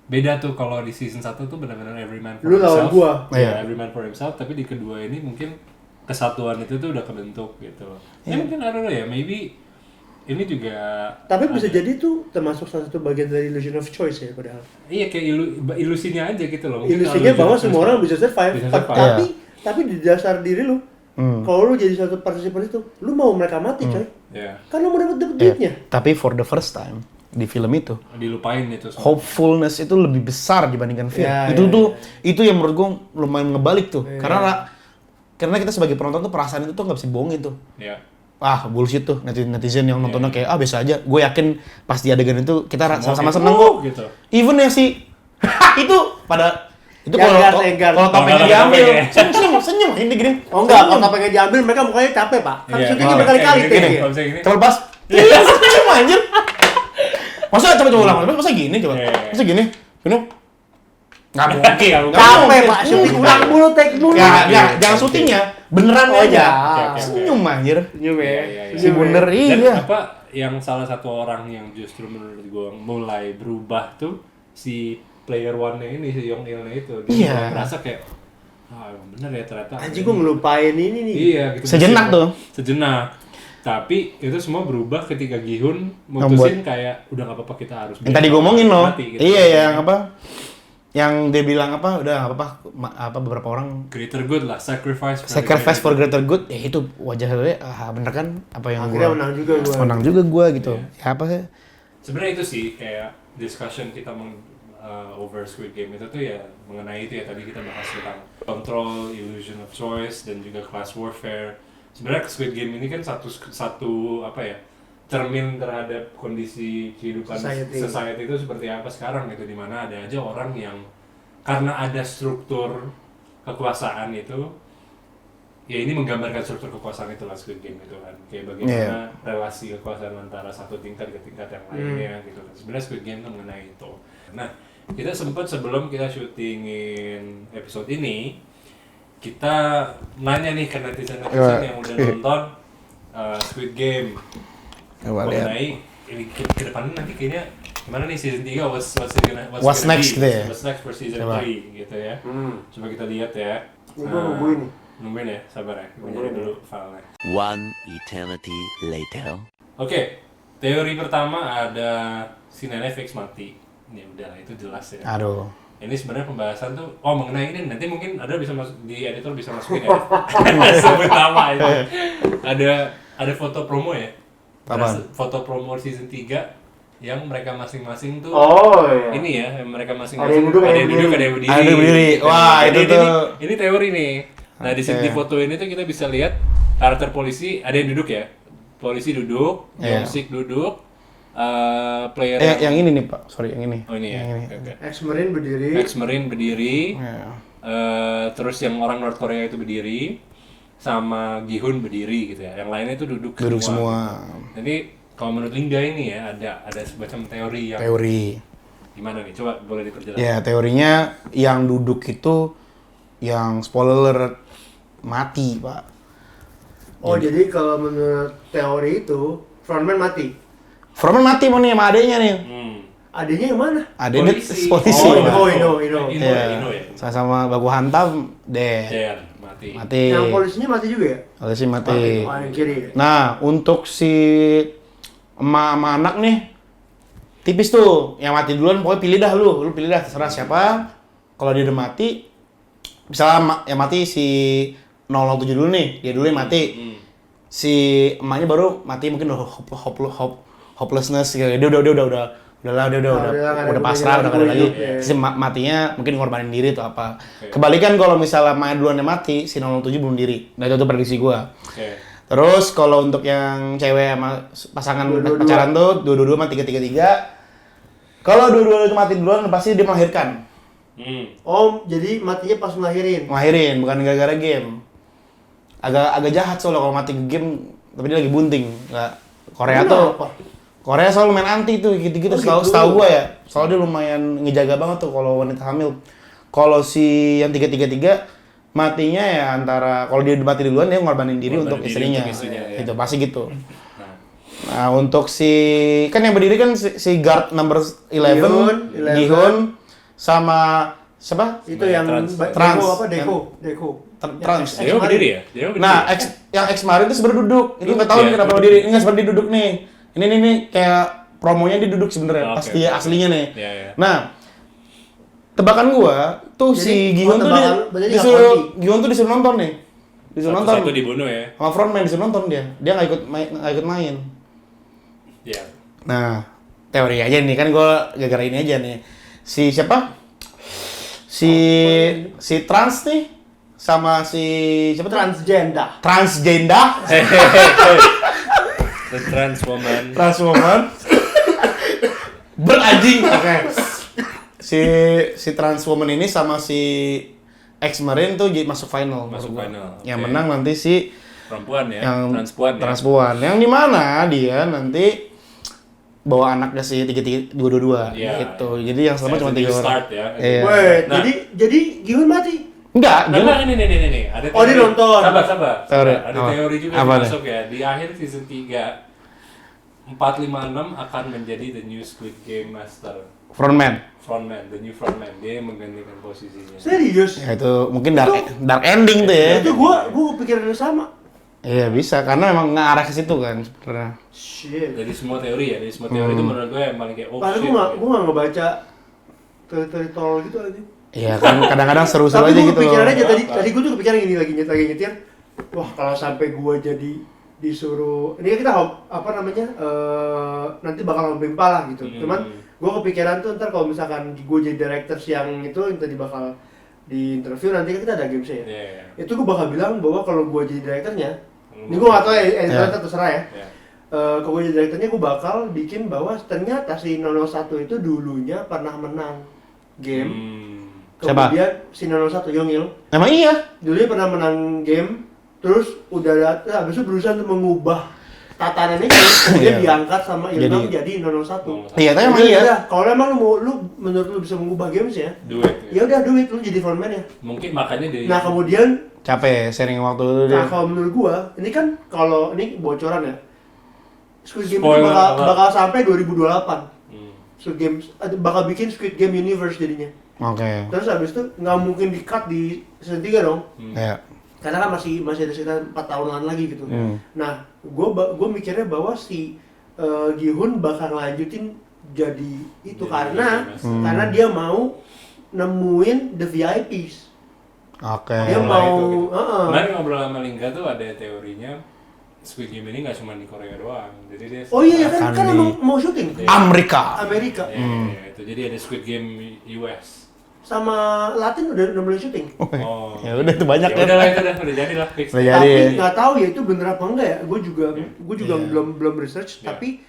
beda tuh kalau di season 1 tuh benar-benar every man for himself. Lu lawan gua. Every man for himself, tapi di kedua ini mungkin kesatuan itu tuh udah kebentuk gitu loh. Ya mungkin I don't know ya, maybe ini juga tapi bisa jadi tuh termasuk salah satu bagian dari illusion of choice ya padahal. Iya kayak ilusinya aja gitu loh. Ilusinya bahwa semua orang bisa survive. Tapi di dasar diri lu, kalau lu jadi satu partisipan itu, lu mau mereka mati coy. Kan lu mau dapat duitnya. Tapi for the first time di film itu dilupain itu semua. Hopefulness itu lebih besar dibandingkan fear. Itu yang menurut gue lumayan ngebalik tuh. Karena kita sebagai penonton tuh perasaan itu tuh nggak bisa bohongin tuh. Bullshit tuh netizen yang nontonnya kayak biasa aja. Gue yakin pas di adegan itu kita sama-sama seneng kok. Gitu. Even ya si itu pada itu kalau topengnya diambil senyum ini gini. Oh enggak, kalau topengnya diambil mereka mukanya capek, Pak. Kan syutingnya berkali-kali tuh. Terlepas. Senyum anjir. Masa coba ulang, masa gini coba. Masa gini. Nggak mungkin. Capek, Pak. Syuting ulang mulu, take dulu. Jangan syutingnya. Beneran aja. Senyum anjir. Senyum ya. Si bener Dan apa yang salah satu orang yang justru menurut gue mulai berubah tuh si player one-nya ini, si Yong Il-nya itu. Dia merasa kayak bener ya ternyata. Anjing gue ngelupain ini nih. Iya, gitu. Sejenak tuh. Sejenak. Tapi itu semua berubah ketika Gi-hun mutusin kayak udah nggak apa-apa kita harus. Yang tadi ngomongin loh. Gitu. Iya yang apa? Yang dia bilang apa? Udah nggak apa-apa beberapa orang. Greater good lah, sacrifice for greater good. Ya itu wajahnya bener kan apa yang akhirnya menang juga gua gitu. Ya apa sih? Sebenarnya itu sih kayak discussion kita over Squid Game itu tuh ya mengenai itu ya tadi kita bahas tentang control, illusion of choice dan juga class warfare. Sebenarnya Squid Game ini kan satu apa ya, cermin terhadap kondisi kehidupan society itu seperti apa sekarang gitu, dimana ada aja orang yang karena ada struktur kekuasaan itu ya ini menggambarkan struktur kekuasaan itulah Squid Game itu kan, kayak bagaimana relasi kekuasaan antara satu tingkat ke tingkat yang lainnya gitu. Sebenarnya Squid Game itu mengenai itu. Nah kita sempat sebelum kita syutingin episode ini kita nanya nih ke netizen yang udah nonton Squid Game mengenai ini ke depannya nanti kayaknya gimana nih season 3 what's next for season 3 gitu ya. Coba kita lihat ya. Nungguin ya, sabar ya. Gue nyari dulu filenya. One eternity later. Oke, teori pertama ada si nenek fix mati. Ini udah itu jelas ya. Aduh. Ini sebenarnya pembahasan tuh mengenai ini nanti mungkin ada bisa masuk di editor bisa masukin ya. Sebut nama itu. Ada foto promo ya. Foto promo season 3 yang mereka masing-masing tuh ini ya, mereka masing-masing ada yang duduk, ada yang berdiri. Wah, itu tuh. Ini teori nih. Nah, di foto ini tuh kita bisa lihat karakter polisi ada yang duduk ya. Polisi duduk, Yong-sik duduk, player yang ini nih Pak, sorry yang ini. Oh ini ya. Ex-Marine berdiri. Terus yang orang North Korea itu berdiri, sama Gi-hun berdiri gitu ya. Yang lainnya itu duduk semua. Jadi kalau menurut Lingga ini ya ada semacam teori. Gimana nih? Coba boleh diperjelas. Ya teorinya yang duduk itu yang spoiler mati Pak. Jadi kalau menurut teori itu frontman mati mau nih sama adeknya nih. Adeknya yang mana? Adeknya polisi. Ino ya. Sama baku hantam mati. Yang polisinya mati juga ya? Polisi mati. Yang kiri. Nah, untuk si emak sama anak nih tipis tuh, yang mati duluan pokoknya pilih dah lu pilih dah terserah siapa. Kalau dia udah mati, misalnya yang mati si 007 dulu nih, dia dulu yang mati. Si emaknya baru mati mungkin udah hopelessness gitu. Dia udah pasrah, udah gak ada lagi. Si matinya mungkin ngorbanin diri atau apa. Kebalikan kalau misalnya emaknya duluan yang mati, si 007 bunuh diri. Nah itu prediksi gua. Terus kalau untuk yang cewek sama pasangan pacaran tuh 222 sama 333. Kalau dua-dua itu mati duluan pasti dia melahirkan. Oh, jadi matinya pas Ngelahirin, bukan gara-gara game. Agak jahat soalnya kalau mati ke game, tapi dia lagi bunting. Nggak, Korea tuh apa? Korea selalu main anti tuh gitu-gitu. Setahu gua ya. Soalnya dia lumayan ngejaga banget tuh kalau wanita hamil. Kalau si yang 333 matinya ya antara kalau dia mati duluan dia ngorbanin diri untuk istrinya. Ya. Itu pasti gitu. Nah, untuk si kan yang berdiri kan si guard number 11 Gihun sama siapa? Itu yang Trans. Deko. Trans. Dia berdiri ya? Nah, yang X kemarin tuh sebenarnya duduk. Itu nggak tahu kenapa berdiri. Enggak seperti duduk nih. Ini kayak promonya dia duduk sebenarnya. Pasti aslinya nih. Nah, tebakan gua tuh si Gihun tuh disuruh nonton nih. Disuruh nonton. Satu dibunuh ya. Sama frontman disuruh nonton dia. Dia nggak ikut main. Iya. Nah, teori aja nih kan gua gara-gara ini aja nih. Si siapa? Si Trans nih sama si siapa tuh? Transgender. The trans woman. Beranjing. Oke. Si trans woman ini sama si ex-marine tuh masuk final. Yang menang nanti si perempuan ya, yang transpuan. Yang di mana dia nanti bawa anaknya si 222 gitu. Jadi yang sama cuma 3 orang. Ya. Wait, jadi Gihun mati? Enggak, ini. Ada teori. Dia nonton. Sabar. Ada teori juga yang masuk ya. Di akhir season 3 456 akan menjadi the new Squid Game Master. Frontman, the new frontman. Dia yang menggantikan posisinya. Serius? Ya itu mungkin dark ending tuh ya. Itu gua kepikiran sama. Iya bisa, karena memang ngarah ke situ kan sebenarnya. Shit. Dari semua teori itu menurut gue yang paling kayak Padahal gue nggak ngebaca teori tol gitu aja. Iya kan kadang-kadang seru-seru aja gitu loh. Tapi gue kepikiran aja tadi gue tuh kepikiran gini lagi nyetir. Wah kalau sampai gue jadi disuruh, ini kan kita nanti bakal hompimpa lah gitu. Cuman gue kepikiran tuh ntar kalau misalkan gue jadi director yang tadi bakal di interview nanti kan kita ada games ya. Itu gue bakal bilang bahwa kalau gue jadi directornya, ini gue nggak tahu ya, terserah ya. Kalau gue jadi directornya gue bakal bikin bahwa ternyata si 001 itu dulunya pernah menang game. Kemudian si 001 Yongil. Emang iya? Dulunya pernah menang game, terus udah habis itu berusaha untuk mengubah tatanan itu, kemudian diangkat sama Ilham jadi 001. Iya, tapi emang iya. Kalau emang lu menurut lu bisa mengubah games ya, ya udah do it, lu jadi frontman ya. Mungkin makanya dia. Nah kemudian capek sharing waktu dulu dia. Nah kalau menurut gua, ini kan kalau ini bocoran ya, Squid Game itu bakal sampai 2028. Squid Game bakal bikin Squid Game Universe jadinya. Oke. Terus habis itu nggak mungkin di-cut di season 3 dong. Iya. Karena kan masih ada sekitar 4 tahunan lagi gitu. Nah, gue mikirnya bahwa si Gihun bakal lanjutin jadi itu karena dia mau nemuin the VIPs. Oke. Dia mau kemarin ngobrol sama Lingga tuh ada teorinya Squid Game ini nggak cuma di Korea doang. Jadi dia kan emang mau syuting Amerika. Iya, itu jadi ada Squid Game US. Sama Latin udah mulai syuting. Ya udah itu banyak ya. Udah jadi lah fix. Tapi nggak tahu ya itu bener apa enggak ya. Gue juga belum research. Tapi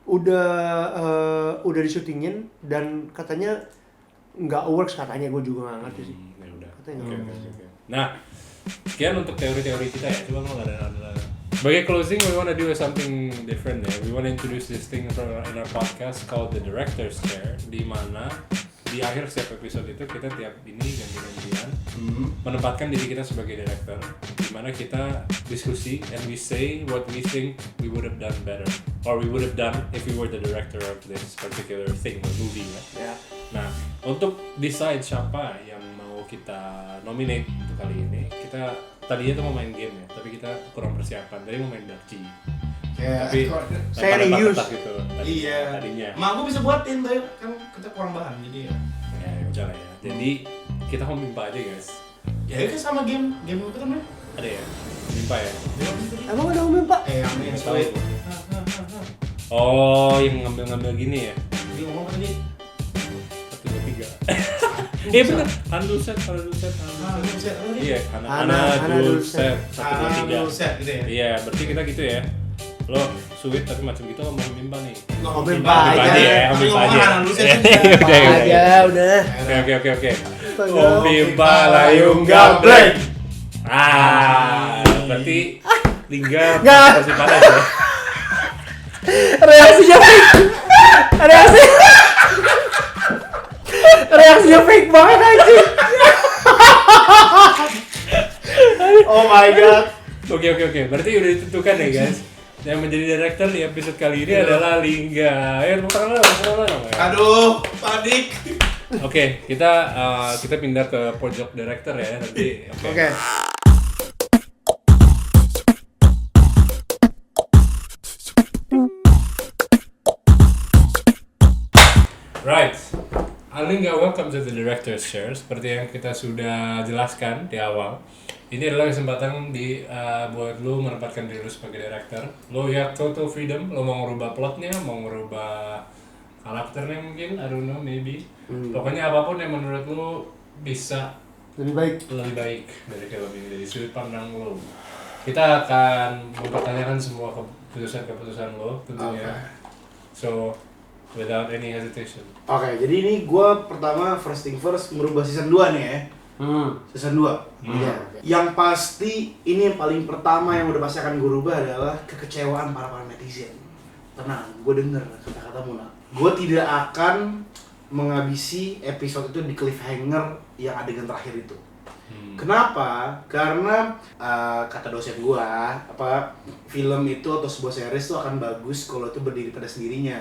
udah disyutingin dan katanya nggak works katanya. Gue juga nggak ngerti sih. Katanya nggak works. Nah, sekian untuk teori-teori kita ya. Coba kalau ada. Sebagai closing, we want to do something different ya. We want to introduce this thing in our podcast called the Director's Chair, di mana di akhir setiap episode itu kita tiap ini ganti-gantian menempatkan diri kita sebagai director, di mana kita diskusi and we say what we think we would have done better or we would have done if we were the director of this particular thing or movie ya. Nah, untuk decide siapa yang mau kita nominate untuk kali ini, kita tadinya tuh mau main game ya, tapi kita kurang persiapan. Tadi mau main Dark G. Tapi serius gitu. Tadinya. Mak gue bisa buatin tapi kan kita kurang bahan jadi ya. Ya udah lah ya. Jadi kita home mimpa aja guys. Ya itu sama game itu kan ada ya. Mimpa ya. Emang ada umum pak? Yang tahu. Oh yang ngambil gini ya. Dia ngomong tadi 1, 2, 3. Bener. Handulset. Iya, Handulset. 1, 2, 3. gitu ya. Iya, berarti kita gitu ya. Lo sweet tapi macam gitu ngomong Mimba nih. Ngomongin Mimba aja ya, tapi Mimba aja. Udah. Oke. Mimba layung gablek. Berarti Lingga pasti panas ya. Reaksinya fake banget anjing. Oh my god. Oke. Berarti udah ditentukan ya guys. Yang menjadi director di episode kali ini adalah Lingga. Tepuk tangan dong. Aduh, panik. Oke, kita pindah ke pojok director ya nanti. Oke. Right. Lingga, welcome to the director's chair. Seperti yang kita sudah jelaskan di awal, ini adalah kesempatan buat lo menempatkan diri lo sebagai director. Lo ya total freedom. Lo mau ngerubah plotnya, mau ngerubah karakternya mungkin, I don't know, maybe. Pokoknya apapun yang menurut lo bisa Lebih baik dari film ini, dari sudut pandang lo. Kita akan mempertanyakan semua keputusan lo tentunya. So, without any hesitation. Oke, jadi ini gue pertama first thing first merubah season 2 nih ya. Season 2. Iya. Yang pasti ini yang paling pertama yang udah pasti akan gue rubah adalah kekecewaan para netizen. Tenang, gue denger kata-kata Muna. Gue tidak akan menghabisi episode itu di cliffhanger yang adegan terakhir itu. Kenapa? Karena kata dosen gue, film itu atau sebuah series itu akan bagus kalau itu berdiri pada sendirinya.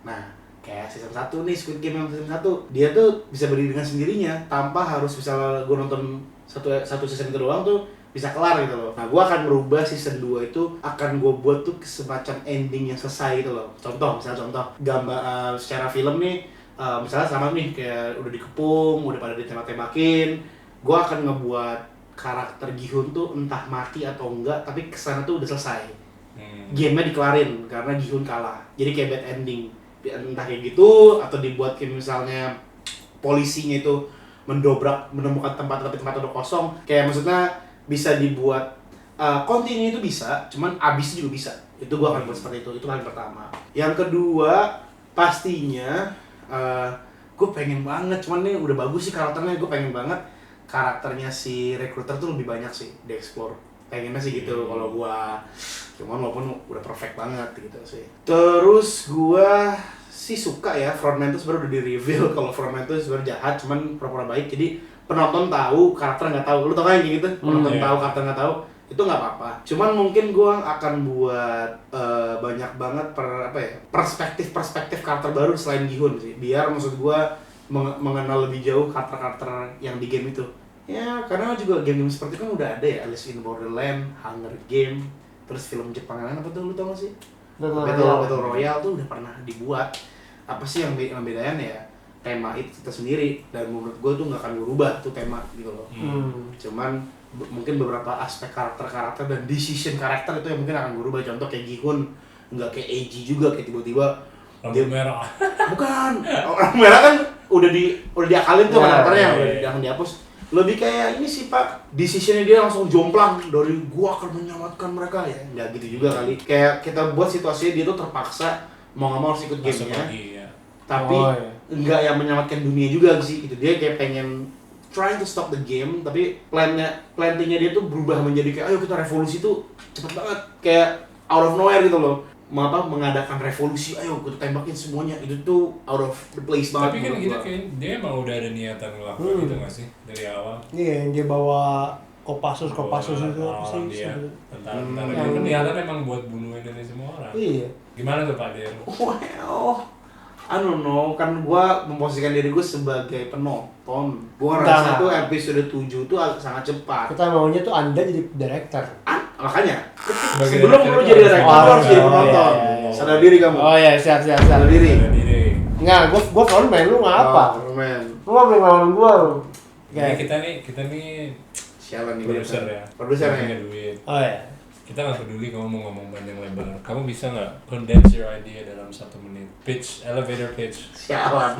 Nah, kayak season 1 nih, Squid Game yang season 1, dia tuh bisa berdiri dengan sendirinya tanpa harus misalnya gue nonton satu season itu doang tuh bisa kelar gitu loh. Nah, gue akan merubah season 2 itu, akan gue buat tuh semacam ending yang selesai gitu loh. Contoh gambar secara film nih, misalnya sama nih kayak udah dikepung, udah pada ditembak-tembakin, gue akan ngebuat karakter Gi-hun tuh entah mati atau enggak, tapi kesana tuh udah selesai. Game-nya dikelarin karena Gi-hun kalah. Jadi kayak bad ending. Entah kayak gitu, atau dibuat kayak misalnya polisinya itu menemukan tempat udah kosong. Kayak maksudnya bisa dibuat continue itu bisa, cuman abisnya juga bisa. Itu gua akan buat seperti itu paling pertama. Yang kedua, pastinya gue pengen banget, cuman ini udah bagus sih karakternya, gue pengen banget karakternya si recruiter tuh lebih banyak sih di-explore. Pengennya sih gitu kalau gua, cuman walaupun udah perfect banget gitu sih. Terus gua sih suka ya frontman tuh sebenarnya udah di-reveal kalau frontman tuh sebenarnya jahat, cuman pura-pura baik, jadi penonton tahu, karakter nggak tahu. Lu tau kan kayak gitu? Penonton tahu, karakter nggak tahu, itu nggak apa-apa. Cuman mungkin gua akan buat banyak banget perspektif karakter baru selain Gi-hun sih, biar maksud gua mengenal lebih jauh karakter-karakter yang di game itu. Ya, karena juga game-game seperti itu kan udah ada ya, Alice in Borderland, Hunger Game, terus film Jepang yang apa tuh, lu tau gak sih? Battle Royale tuh udah pernah dibuat. Apa sih yang bedanya ya? Tema itu kita sendiri, dan menurut gue tuh gak akan berubah tuh tema gitu loh. Cuman mungkin beberapa aspek karakter dan decision karakter itu yang mungkin akan berubah. Contoh kayak Gi-hun, nggak kayak Eiji juga, kayak tiba-tiba Lampu merah. Bukan, lampu merah kan udah diakalin tuh karakternya, udah dihapus. Lebih kayak ini sih Pak, decisionnya dia langsung jomplang dari gua akan menyelamatkan mereka ya, nggak gitu juga kali. Kayak kita buat situasinya dia tuh terpaksa mau nggak mau harus ikut gamenya, tapi nggak yang menyelamatkan dunia juga sih. Itu dia kayak pengen trying to stop the game, tapi plantingnya dia tuh berubah menjadi kayak ayo kita revolusi tuh cepet banget, kayak out of nowhere gitu loh. Mengadakan revolusi, ayo kita tembakin semuanya, itu tuh out of the place banget. Tapi kan gitu kayak dia emang udah ada niatan ngelakuin gitu nggak sih dari awal? Iya, yang dia bawa Kopassus itu apa sih? Tentara kan niatan emang buat bunuhin dari semua orang. Iya. Gimana tuh Pak Dir? Well, I don't know, kan gua memposisikan diri gue sebagai penonton. Gua ngerasa tuh episode 7 tuh sangat cepat. Kita maunya tuh Anda jadi director. Makanya sebelum lu jadi director lu harus jadi penonton. Sadar diri kamu. Oh iya, siap. Sadar diri. Enggak, gua frontman, lu nggak apa? Frontman. Lu nggak boleh ngelawan gua lu. Jadi kita nih Sialan nih produser ya. Produsernya. Punya duit. Oh iya. Kita nggak peduli kamu mau ngomong panjang lebar. Kamu bisa nggak condense your idea dalam 1 menit? Pitch, elevator pitch. Sialan.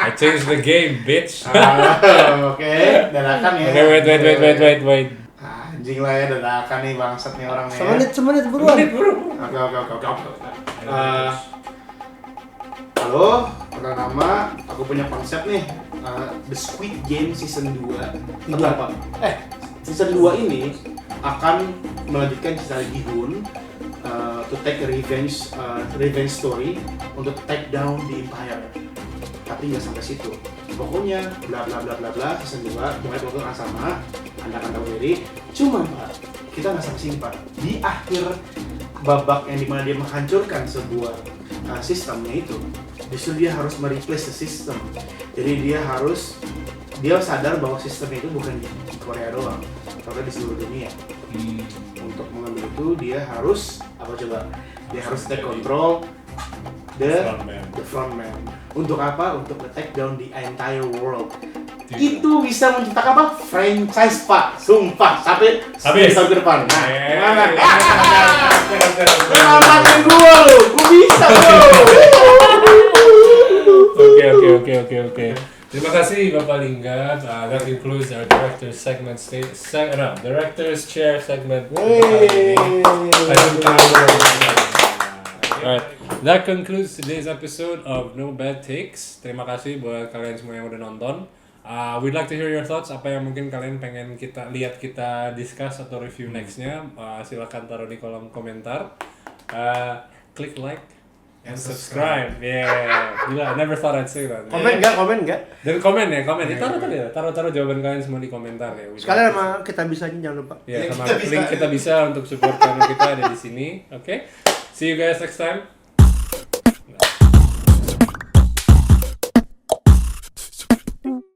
I changed the game, bitch. Oke, dadakan ya. Okay, wait. Anjing lah ya, dadakan nih bangsat nih orang nih. Semenit buruan. Oke. Halo, pertama aku punya konsep nih. The Squid Game Season 2. Apa? Season 2 ini akan melanjutkan cerita Gi-hun to take a revenge story untuk take down the Empire. Tapi nggak sampai situ. Pokoknya bla season 2 mulai pokoknya akan sama. Anda akan tahu sendiri. Cuman Pak, kita nggak sampai sini Pak. Di akhir babak yang dimana dia menghancurkan sebuah sistemnya itu, justru dia harus mereplace the system. Jadi dia sadar bahwa sistem itu bukan di Korea doang, tapi di seluruh dunia. Untuk mengambil itu dia harus apa coba? Dia harus take control the frontman. Untuk apa? Untuk take down the entire world. Itu bisa menciptakan apa? Franchise Pak, sumpah sampai tahun depan. Nah, gimana? Kenapa gua lo? Gua bisa lo. Oke. Terima kasih Bapak Lingga. That concludes our director's segment. Director's chair segment. Alright, that concludes today's episode of No Bad Takes. Terima kasih buat kalian semua yang udah nonton. We'd like to hear your thoughts. Apa yang mungkin kalian pengen kita discuss atau review nextnya? Silakan taruh di kolom komentar. Klik like and subscribe. Yeah, gila. I never thought I'd say that. Komen enggak? Dan komen ya. Taruh jawaban kalian semua di komentar ya. Sekalian sama kita bisa jangan lupa. Ya, sama link kita bisa untuk support channel kita ada di sini. Okay? See you guys next time.